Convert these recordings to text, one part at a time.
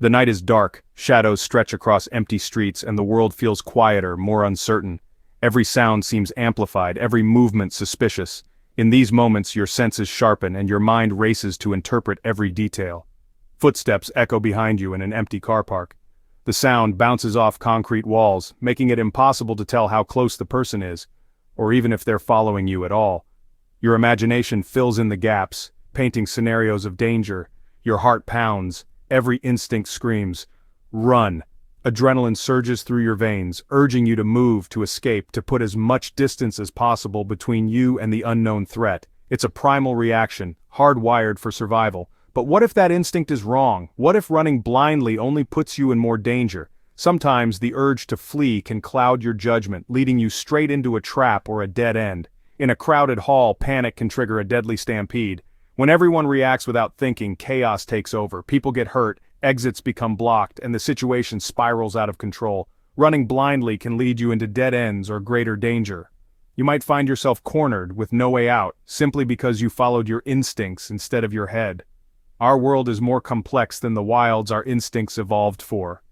The night is dark, shadows stretch across empty streets, and the world feels quieter, more uncertain. Every sound seems amplified, every movement suspicious. In these moments your senses sharpen and your mind races to interpret every detail. Footsteps echo behind you in an empty car park. The sound bounces off concrete walls, making it impossible to tell how close the person is, or even if they're following you at all. Your imagination fills in the gaps, painting scenarios of danger. Your heart pounds, every instinct screams, "Run!" Adrenaline surges through your veins, urging you to move, to escape, to put as much distance as possible between you and the unknown threat. It's a primal reaction, hardwired for survival. But what if that instinct is wrong? What if running blindly only puts you in more danger? Sometimes the urge to flee can cloud your judgment, leading you straight into a trap or a dead end. In a crowded hall, panic can trigger a deadly stampede. When everyone reacts without thinking, chaos takes over. People get hurt, exits become blocked, and the situation spirals out of control. Running blindly can lead you into dead ends or greater danger. You might find yourself cornered with no way out, simply because you followed your instincts instead of your head. Our world is more complex than the wilds our instincts evolved for.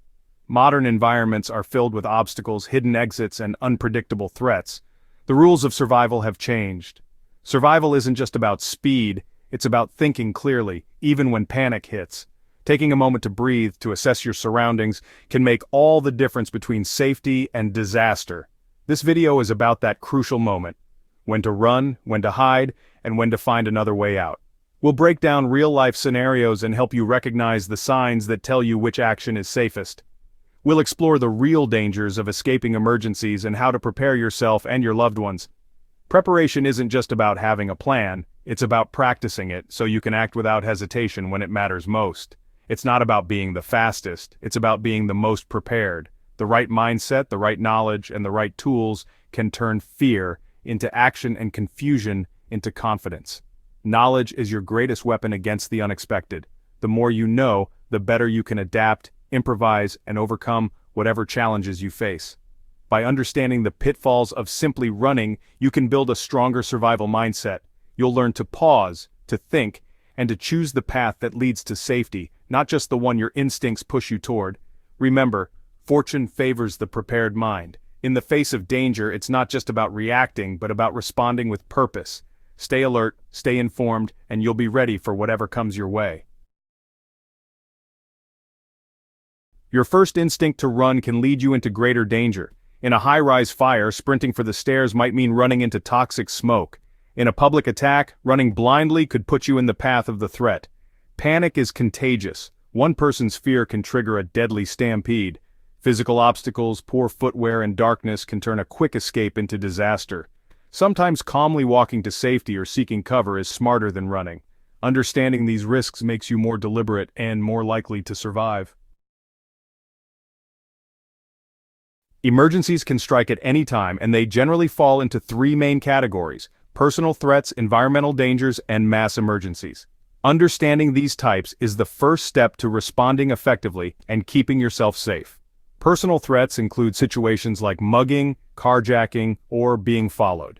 Modern environments are filled with obstacles, hidden exits, and unpredictable threats. The rules of survival have changed. Survival isn't just about speed, it's about thinking clearly, even when panic hits. Taking a moment to breathe, to assess your surroundings, can make all the difference between safety and disaster. This video is about that crucial moment. When to run, when to hide, and when to find another way out. We'll break down real-life scenarios and help you recognize the signs that tell you which action is safest. We'll explore the real dangers of escaping emergencies and how to prepare yourself and your loved ones. Preparation isn't just about having a plan, it's about practicing it so you can act without hesitation when it matters most. It's not about being the fastest, it's about being the most prepared. The right mindset, the right knowledge, and the right tools can turn fear into action and confusion into confidence. Knowledge is your greatest weapon against the unexpected. The more you know, the better you can adapt, improvise, and overcome whatever challenges you face. By understanding the pitfalls of simply running, you can build a stronger survival mindset. You'll learn to pause, to think, and to choose the path that leads to safety, not just the one your instincts push you toward. Remember, fortune favors the prepared mind. In the face of danger, it's not just about reacting, but about responding with purpose. Stay alert, stay informed, and you'll be ready for whatever comes your way. Your first instinct to run can lead you into greater danger. In a high-rise fire, sprinting for the stairs might mean running into toxic smoke. In a public attack, running blindly could put you in the path of the threat. Panic is contagious. One person's fear can trigger a deadly stampede. Physical obstacles, poor footwear, and darkness can turn a quick escape into disaster. Sometimes calmly walking to safety or seeking cover is smarter than running. Understanding these risks makes you more deliberate and more likely to survive. Emergencies can strike at any time, and they generally fall into three main categories: personal threats, environmental dangers, and mass emergencies. Understanding these types is the first step to responding effectively and keeping yourself safe. Personal threats include situations like mugging, carjacking, or being followed.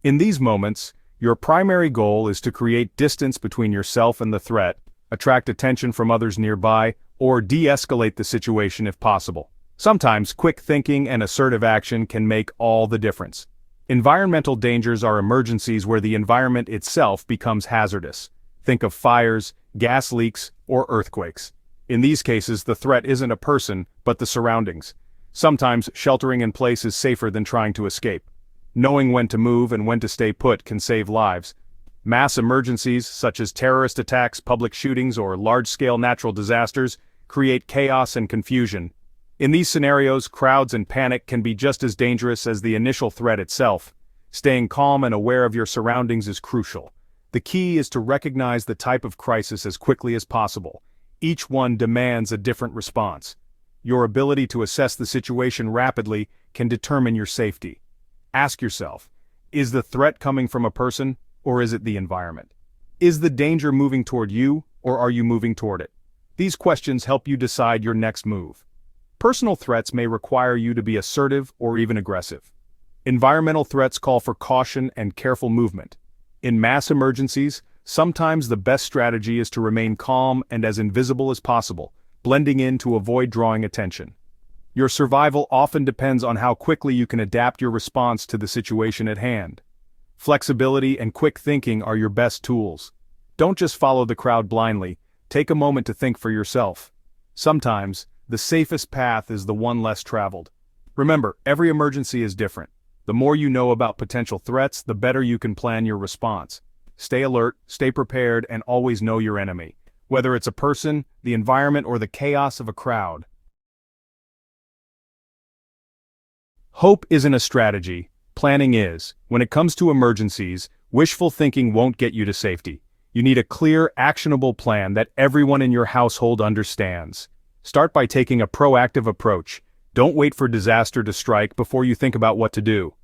In these moments, your primary goal is to create distance between yourself and the threat, attract attention from others nearby, or de-escalate the situation if possible. Sometimes quick thinking and assertive action can make all the difference. Environmental dangers are emergencies where the environment itself becomes hazardous. Think of fires, gas leaks, or earthquakes. In these cases, the threat isn't a person, but the surroundings. Sometimes sheltering in place is safer than trying to escape. Knowing when to move and when to stay put can save lives. Mass emergencies, such as terrorist attacks, public shootings, or large-scale natural disasters, create chaos and confusion. In these scenarios, crowds and panic can be just as dangerous as the initial threat itself. Staying calm and aware of your surroundings is crucial. The key is to recognize the type of crisis as quickly as possible. Each one demands a different response. Your ability to assess the situation rapidly can determine your safety. Ask yourself, is the threat coming from a person, or is it the environment? Is the danger moving toward you, or are you moving toward it? These questions help you decide your next move. Personal threats may require you to be assertive or even aggressive. Environmental threats call for caution and careful movement. In mass emergencies, sometimes the best strategy is to remain calm and as invisible as possible. blending in to avoid drawing attention. Your survival often depends on how quickly you can adapt your response to the situation at hand. Flexibility and quick thinking are your best tools. Don't just follow the crowd blindly, take a moment to think for yourself. Sometimes, the safest path is the one less traveled. Remember, every emergency is different. The more you know about potential threats, the better you can plan your response. Stay alert, stay prepared, and always know your enemy. Whether it's a person, the environment, or the chaos of a crowd. Hope isn't a strategy, planning is. When it comes to emergencies, wishful thinking won't get you to safety. You need a clear, actionable plan that everyone in your household understands. Start by taking a proactive approach. Don't wait for disaster to strike before you think about what to do.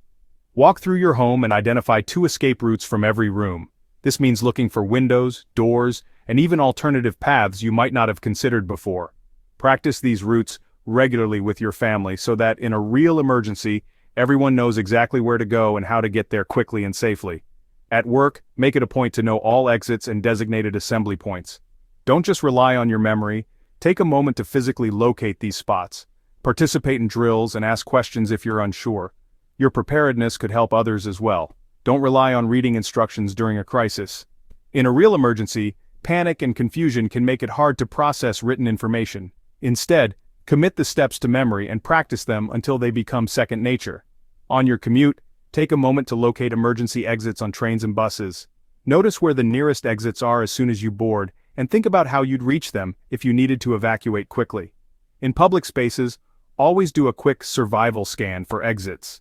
Walk through your home and identify 2 escape routes from every room. This means looking for windows, doors, and even alternative paths you might not have considered before. Practice these routes regularly with your family so that in a real emergency, everyone knows exactly where to go and how to get there quickly and safely. At work, make it a point to know all exits and designated assembly points. Don't just rely on your memory, take a moment to physically locate these spots. Participate in drills and ask questions if you're unsure. Your preparedness could help others as well. Don't rely on reading instructions during a crisis. In a real emergency, panic and confusion can make it hard to process written information. Instead, commit the steps to memory and practice them until they become second nature. On your commute, take a moment to locate emergency exits on trains and buses. Notice where the nearest exits are as soon as you board, and think about how you'd reach them if you needed to evacuate quickly. In public spaces, always do a quick survival scan for exits.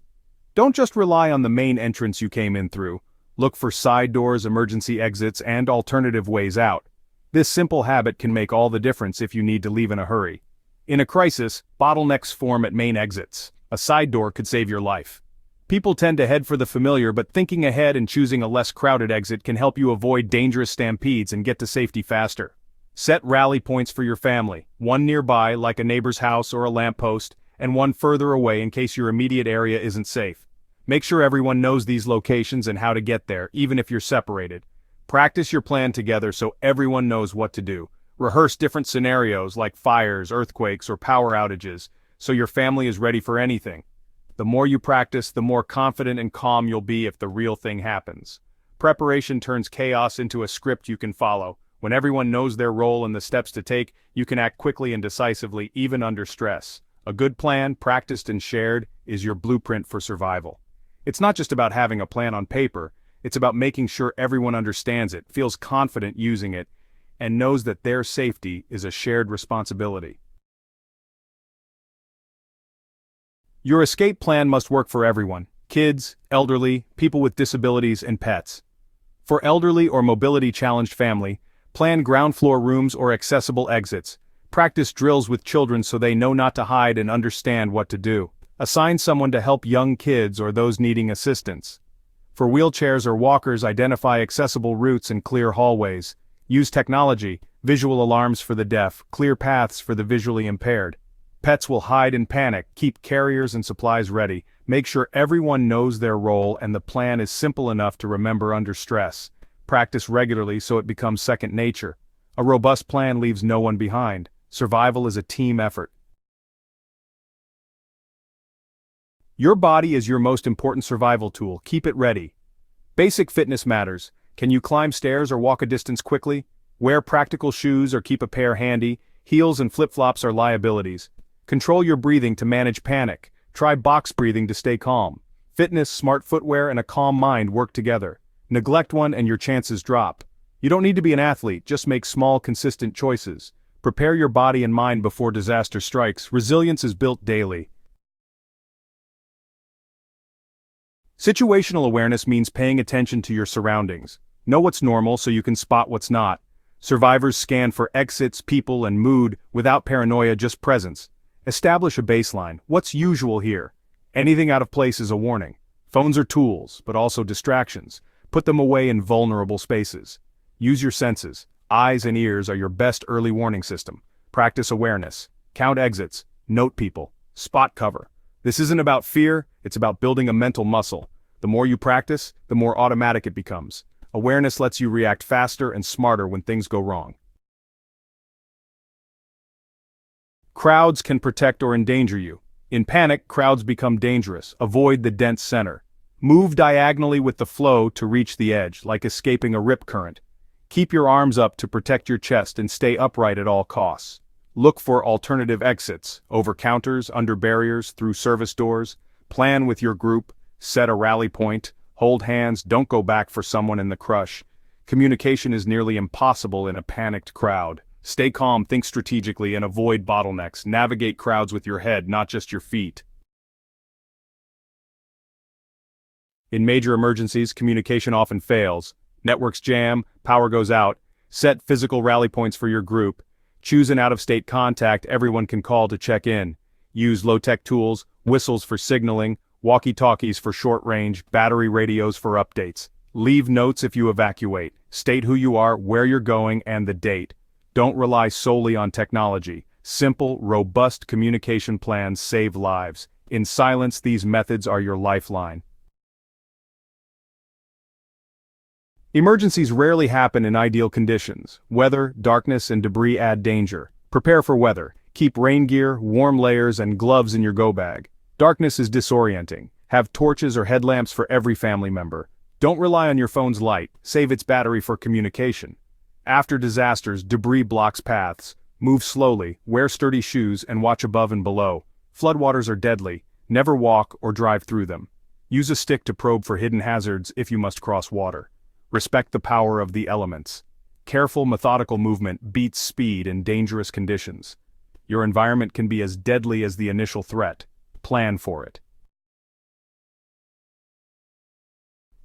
Don't just rely on the main entrance you came in through. Look for side doors, emergency exits, and alternative ways out. This simple habit can make all the difference if you need to leave in a hurry. In a crisis, bottlenecks form at main exits. A side door could save your life. People tend to head for the familiar, but thinking ahead and choosing a less crowded exit can help you avoid dangerous stampedes and get to safety faster. Set rally points for your family, one nearby like a neighbor's house or a lamppost, and one further away in case your immediate area isn't safe. Make sure everyone knows these locations and how to get there, even if you're separated. Practice your plan together so everyone knows what to do. Rehearse different scenarios like fires, earthquakes, or power outages, so your family is ready for anything. The more you practice, the more confident and calm you'll be if the real thing happens. Preparation turns chaos into a script you can follow. When everyone knows their role and the steps to take, you can act quickly and decisively, even under stress. A good plan, practiced and shared, is your blueprint for survival. It's not just about having a plan on paper, it's about making sure everyone understands it, feels confident using it, and knows that their safety is a shared responsibility. Your escape plan must work for everyone: kids, elderly, people with disabilities, and pets. For elderly or mobility-challenged family, plan ground floor rooms or accessible exits. Practice drills with children so they know not to hide and understand what to do. Assign someone to help young kids or those needing assistance. For wheelchairs or walkers, identify accessible routes and clear hallways. Use technology, visual alarms for the deaf, clear paths for the visually impaired. Pets will hide and panic, keep carriers and supplies ready. Make sure everyone knows their role and the plan is simple enough to remember under stress. Practice regularly so it becomes second nature. A robust plan leaves no one behind. Survival is a team effort. Your body is your most important survival tool. Keep it ready. Basic fitness matters. Can you climb stairs or walk a distance quickly? Wear practical shoes or keep a pair handy. Heels and flip-flops are liabilities. Control your breathing to manage panic. Try box breathing to stay calm. Fitness, smart footwear, and a calm mind work together. Neglect one and your chances drop. You don't need to be an athlete, just make small, consistent choices. Prepare your body and mind before disaster strikes. Resilience is built daily. Situational awareness means paying attention to your surroundings. Know what's normal so you can spot what's not. Survivors scan for exits, people, and mood without paranoia, just presence. Establish a baseline. What's usual here? Anything out of place is a warning. Phones are tools, but also distractions. Put them away in vulnerable spaces. Use your senses. Eyes and ears are your best early warning system. Practice awareness. Count exits. Note people. Spot cover. This isn't about fear, it's about building a mental muscle. The more you practice, the more automatic it becomes. Awareness lets you react faster and smarter when things go wrong. Crowds can protect or endanger you. In panic, crowds become dangerous. Avoid the dense center. Move diagonally with the flow to reach the edge, like escaping a rip current. Keep your arms up to protect your chest and stay upright at all costs. Look for alternative exits, over counters, under barriers, through service doors. Plan with your group, set a rally point, hold hands, don't go back for someone in the crush. Communication is nearly impossible in a panicked crowd. Stay calm, think strategically, and avoid bottlenecks. Navigate crowds with your head, not just your feet. In major emergencies, communication often fails. Networks jam, power goes out. Set physical rally points for your group. Choose an out-of-state contact everyone can call to check in. Use low-tech tools, whistles for signaling, walkie-talkies for short range, battery radios for updates. Leave notes if you evacuate. State who you are, where you're going, and the date. Don't rely solely on technology. Simple, robust communication plans save lives. In silence, these methods are your lifeline. Emergencies rarely happen in ideal conditions. Weather, darkness, and debris add danger. Prepare for weather. Keep rain gear, warm layers, and gloves in your go bag. Darkness is disorienting. Have torches or headlamps for every family member. Don't rely on your phone's light. Save its battery for communication. After disasters, debris blocks paths. Move slowly, wear sturdy shoes, and watch above and below. Floodwaters are deadly. Never walk or drive through them. Use a stick to probe for hidden hazards if you must cross water. Respect the power of the elements. Careful, methodical movement beats speed in dangerous conditions. Your environment can be as deadly as the initial threat. Plan for it.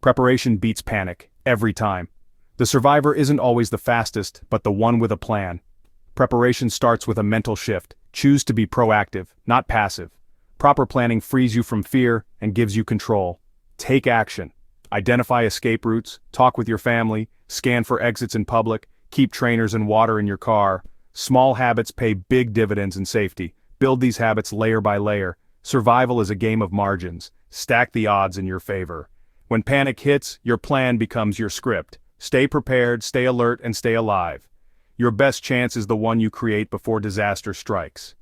Preparation beats panic, every time. The survivor isn't always the fastest, but the one with a plan. Preparation starts with a mental shift. Choose to be proactive, not passive. Proper planning frees you from fear and gives you control. Take action. Identify escape routes, talk with your family, scan for exits in public, keep trainers and water in your car. Small habits pay big dividends in safety. Build these habits layer by layer. Survival is a game of margins. Stack the odds in your favor. When panic hits, your plan becomes your script. Stay prepared, stay alert, and stay alive. Your best chance is the one you create before disaster strikes.